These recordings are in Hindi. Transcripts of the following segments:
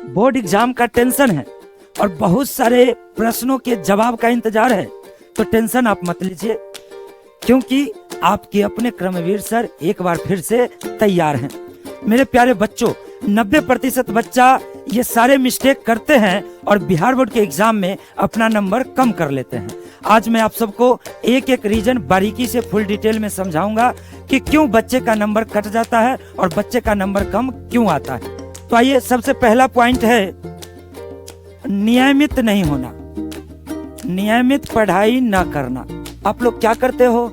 बोर्ड एग्जाम का टेंशन है और बहुत सारे प्रश्नों के जवाब का इंतजार है, तो टेंशन आप मत लीजिए, क्योंकि आपके अपने क्रमवीर सर एक बार फिर से तैयार हैं। मेरे प्यारे बच्चों, 90% बच्चा ये सारे मिस्टेक करते हैं और बिहार बोर्ड के एग्जाम में अपना नंबर कम कर लेते हैं। आज मैं आप सबको एक एक रीजन बारीकी से फुल डिटेल में समझाऊंगा कि क्यों बच्चे का नंबर कट जाता है और बच्चे का नंबर कम क्यों आता है। तो आइए, सबसे पहला पॉइंट है नियमित नहीं होना, नियमित पढ़ाई ना करना। आप लोग क्या करते हो,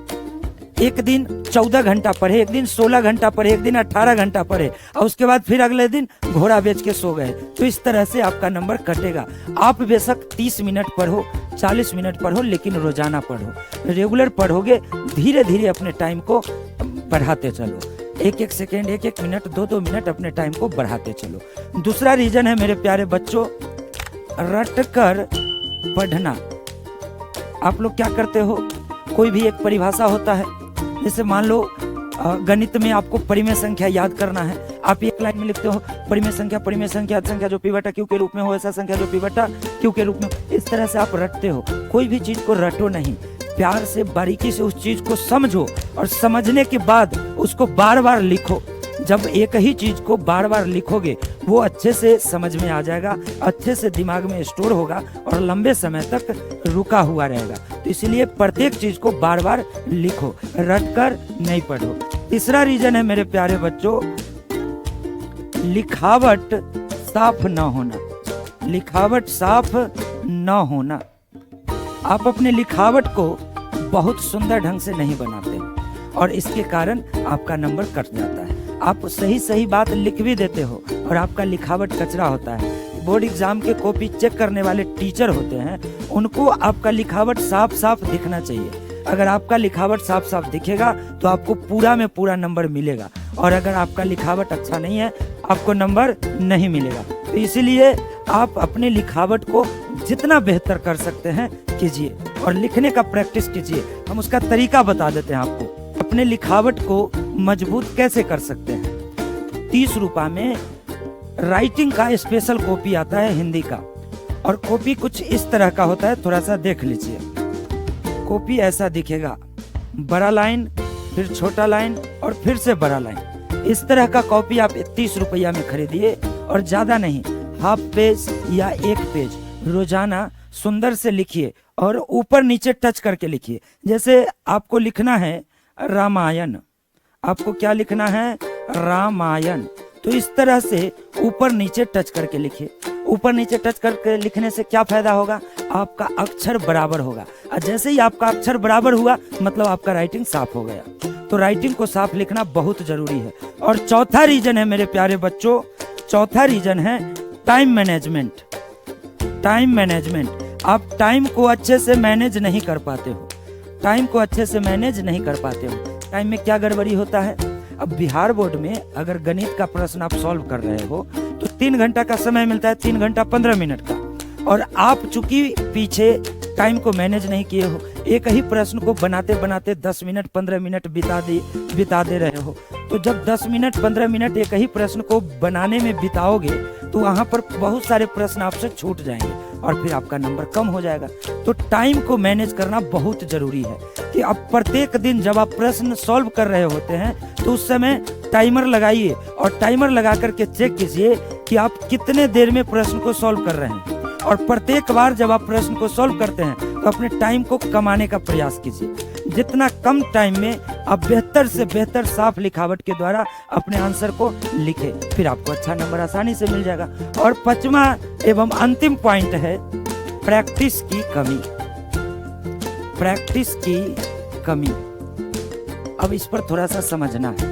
एक दिन 14 घंटा पढ़े, एक दिन 16 घंटा पढ़े, एक दिन 18 घंटा पढ़े और उसके बाद फिर अगले दिन घोड़ा बेच के सो गए, तो इस तरह से आपका नंबर कटेगा। आप बेशक 30 मिनट पढ़ो, 40 मिनट पढ़ो, लेकिन रोजाना पढ़ो, रेगुलर पढ़ोगे, धीरे धीरे अपने टाइम को बढ़ाते चलो, एक एक सेकेंड, एक एक मिनट, 2-2 मिनट अपने टाइम को बढ़ाते चलो। दूसरा रीजन है मेरे प्यारे बच्चों, रट कर पढ़ना। आप लोग क्या करते हो, कोई भी एक परिभाषा होता है, जैसे मान लो गणित में आपको परिमेय संख्या याद करना है, आप एक लाइन में लिखते हो परिमेय संख्या जो पी बटा क्यू के रूप में हो, ऐसा संख्या जो पी बटा क्यू के रूप में, इस तरह से आप रटते हो। कोई भी चीज को रटो नहीं, प्यार से बारीकी से उस चीज को समझो और समझने के बाद उसको बार बार लिखो। जब एक ही चीज को बार बार लिखोगे वो अच्छे से समझ में आ जाएगा, अच्छे से दिमाग में स्टोर होगा और लंबे समय तक रुका हुआ रहेगा। तो इसलिए प्रत्येक चीज को बार बार लिखो, रट कर नहीं पढ़ो। तीसरा रीजन है मेरे प्यारे बच्चों, लिखावट साफ न होना, लिखावट साफ न होना। आप अपने लिखावट को बहुत सुंदर ढंग से नहीं बनाते और इसके कारण आपका नंबर कट जाता है। आप सही सही बात लिख भी देते हो और आपका लिखावट कचरा होता है। बोर्ड एग्जाम के कॉपी चेक करने वाले टीचर होते हैं, उनको आपका लिखावट साफ साफ दिखना चाहिए। अगर आपका लिखावट साफ साफ दिखेगा तो आपको पूरा में पूरा नंबर मिलेगा, और अगर आपका लिखावट अच्छा नहीं है आपको नंबर नहीं मिलेगा। तो इसीलिए आप अपने लिखावट को जितना बेहतर कर सकते हैं कीजिए और लिखने का प्रैक्टिस कीजिए। हम उसका तरीका बता देते हैं आपको। अपने लिखावट को मजबूत कैसे कर सकते हैं, 30 रुपये में राइटिंग का स्पेशल कॉपी आता है हिंदी का, और कॉपी कुछ इस तरह का होता है, थोड़ा सा देख लीजिए। कॉपी ऐसा दिखेगा, बड़ा लाइन, फिर छोटा लाइन और फिर से बड़ा लाइन। इस तरह का कॉपी आप 30 रुपया में खरीदिए और ज्यादा नहीं, हाफ पेज या 1 पेज रोजाना सुंदर से लिखिए और ऊपर नीचे टच करके लिखिए। जैसे आपको लिखना है रामायण, आपको क्या लिखना है, रामायण, तो इस तरह से ऊपर नीचे टच करके लिखिए। ऊपर नीचे टच करके लिखने से क्या फायदा होगा, आपका अक्षर बराबर होगा, और जैसे ही आपका अक्षर बराबर हुआ मतलब आपका राइटिंग साफ हो गया। तो राइटिंग को साफ लिखना बहुत जरूरी है। और चौथा रीजन है मेरे प्यारे बच्चों, चौथा रीजन है टाइम मैनेजमेंट। टाइम मैनेजमेंट, आप टाइम को अच्छे से मैनेज नहीं कर पाते हो, टाइम को अच्छे से मैनेज नहीं कर पाते हो। टाइम में क्या गड़बड़ी होता है, अब बिहार बोर्ड में अगर गणित का प्रश्न आप सॉल्व कर रहे हो तो 3 घंटा का समय मिलता है, 3 घंटा 15 मिनट का, और आप चूंकि पीछे टाइम को मैनेज नहीं किए हो, एक ही प्रश्न को बनाते बनाते 10 मिनट 15 मिनट बिता दे रहे हो, तो जब 10 मिनट 15 मिनट एक ही प्रश्न को बनाने में बिताओगे तो वहां पर बहुत सारे प्रश्न आपसे छूट जाएंगे और फिर आपका नंबर कम हो जाएगा। तो टाइम को मैनेज करना बहुत जरूरी है कि आप प्रत्येक दिन जब आप प्रश्न सॉल्व कर रहे होते हैं तो उस समय टाइमर लगाइए और टाइमर लगा करके चेक कीजिए कि आप कितने देर में प्रश्न को सॉल्व कर रहे हैं, और प्रत्येक बार जब आप प्रश्न को सॉल्व करते हैं तो अपने टाइम को कमाने का प्रयास कीजिए। जितना कम टाइम में आप बेहतर से बेहतर साफ लिखावट के द्वारा अपने आंसर को लिखें, फिर आपको अच्छा नंबर आसानी से मिल जाएगा। और 5वां एवं अंतिम पॉइंट है प्रैक्टिस की कमी। प्रैक्टिस की कमी, अब इस पर थोड़ा सा समझना है।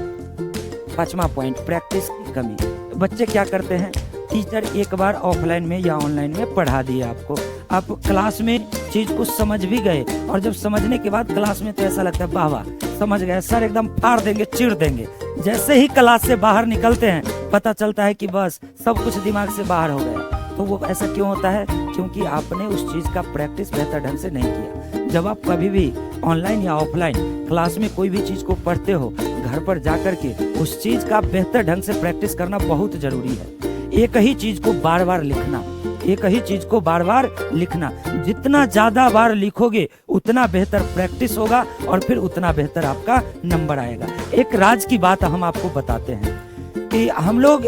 5वां पॉइंट, प्रैक्टिस की कमी। बच्चे क्या करते हैं, टीचर एक बार ऑफलाइन में या ऑनलाइन में पढ़ा दिए आपको, आप क्लास में चीज को समझ भी गए, और जब समझने के बाद क्लास में तो ऐसा लगता है वाह वाह समझ गए, सर एकदम फाड़ देंगे, चिढ़ देंगे। जैसे ही क्लास से बाहर निकलते हैं पता चलता है कि बस सब कुछ दिमाग से बाहर हो गया। तो वो ऐसा क्यों होता है, क्योंकि आपने उस चीज का प्रैक्टिस बेहतर ढंग से नहीं किया। जब आप कभी भी ऑनलाइन या ऑफलाइन क्लास में कोई भी चीज को पढ़ते हो, घर पर जाकर के उस चीज का बेहतर ढंग से प्रैक्टिस करना बहुत जरूरी है। एक ही चीज को बार बार लिखना, एक ही चीज को बार बार लिखना। जितना ज्यादा बार लिखोगे उतना बेहतर प्रैक्टिस होगा और फिर उतना बेहतर आपका नंबर आएगा। एक राज की बात हम आपको बताते हैं कि हम लोग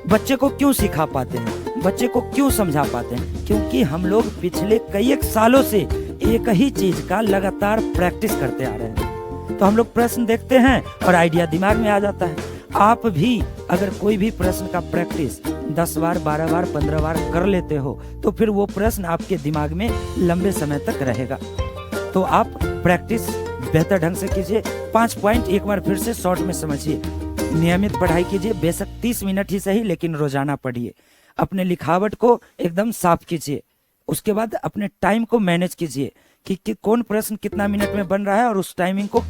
बच्चे को क्यों सिखा पाते हैं, बच्चे को क्यों समझा पाते हैं, क्योंकि हम लोग पिछले कई एक सालों से एक ही चीज का लगातार प्रैक्टिस करते आ रहे हैं। तो हम लोग प्रश्न देखते हैं और आइडिया दिमाग में आ जाता है। आप भी अगर कोई भी प्रश्न का प्रैक्टिस 10 बार 12 बार 15 बार कर लेते हो तो फिर वो प्रश्न आपके दिमाग में लंबे समय तक रहेगा। तो आप प्रैक्टिस बेहतर ढंग से कीजिए। 5 पॉइंट एक बार फिर से शॉर्ट में समझिए। नियमित पढ़ाई कीजिए, बेशक 30 मिनट ही सही, लेकिन रोजाना पढ़िए। अपने लिखावट को एकदम साफ कीजिए। उसके बाद अपने टाइम को मैनेज कीजिए कि कौन प्रश्न कितना मिनट में बन रहा है और उस टाइमिंग को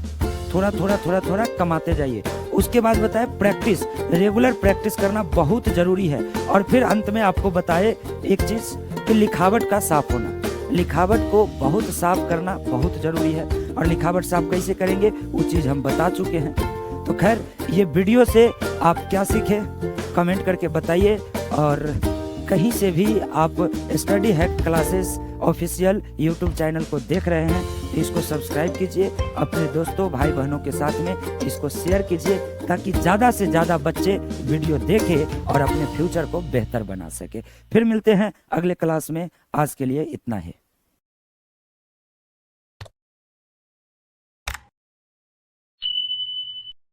थोड़ा थोड़ा कमाते जाइए। उसके बाद बताए प्रैक्टिस, रेगुलर प्रैक्टिस करना बहुत जरूरी है। और फिर अंत में आपको बताए एक चीज कि लिखावट का साफ होना, लिखावट को बहुत साफ करना बहुत जरूरी है। और लिखावट साफ कैसे करेंगे वो चीज हम बता चुके हैं। तो खैर, ये वीडियो से आप क्या सीखे कमेंट करके बताइए। और कहीं से भी आप study hack classes official YouTube channel को देख रहे हैं तो इसको सब्सक्राइब कीजिए, अपने दोस्तों भाई बहनों के साथ में इसको शेयर कीजिए ताकि ज़्यादा से ज़्यादा बच्चे वीडियो देखें और अपने फ्यूचर को बेहतर बना सके। फिर मिलते हैं अगले क्लास में, आज के लिए इतना ही।